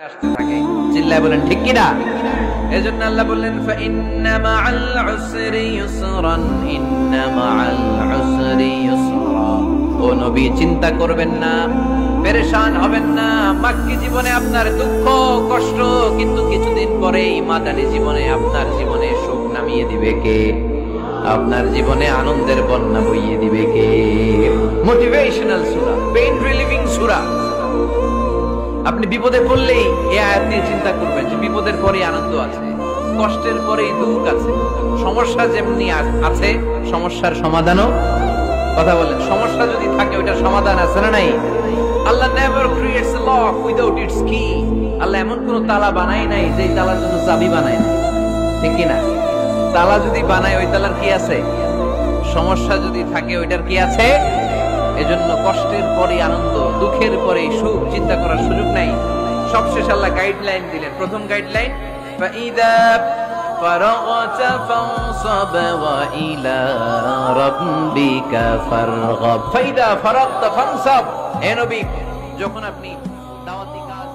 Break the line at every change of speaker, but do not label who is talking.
আসতে থাকে। চিল্লায় বলেন ঠিক কিনা? এজন্য আল্লাহ বললেন ফাইন্না মাআল উসরি ইউসরান, ইন্না মাআল উসরি ইউসরা। ও নবী, চিন্তা করবেন না, পেরেশান হবেন না। মাক্কি জীবনে আপনার দুঃখ কষ্ট, কিন্তু কিছুদিন পরেই মাদানী জীবনে আপনার জীবনে সুখ নামিয়ে দিবে কে? আপনার জীবনে আনন্দের বন্যা বইয়ে দিবে কে? মোটিভেশনাল সূরা, পেইন রিলিভিং সূরা। আপনি বিপদে পড়লেই এই আয়াত নিয়ে চিন্তা করবেন যে বিপদের পরে আনন্দ আছে, কষ্টের পরেই দুঃখ আছে। সমস্যা যেমনি আছে, সমস্যার সমাধানও। কথা বলেন, সমস্যা যদি থাকে ওইটার সমাধান আছে না নাই? Allah never creates a lock without its key. Allah এমন কোন তালা বানায় নাই যে তালার জন্য চাবি বানায় নাই, ঠিক কি না? তালা যদি বানায় ওই তালার কি আছে? সমস্যা যদি থাকে ওইটার কি আছে? এজন্য কষ্টের পরে আনন্দ, দুঃখের পরে সুখ চিন্তা করার সুযোগ নাই। সবশেষ আল্লাহ গাইডলাইন দিলেন। প্রথম গাইডলাইন, ফাইদা ফারাগতা ফানসাব ওয়া ইলা রাব্বিকা ফারগাব। ফাইদা ফারাগতা ফানসাব। হে নবী, যখন আপনি দাওয়াতি কাজ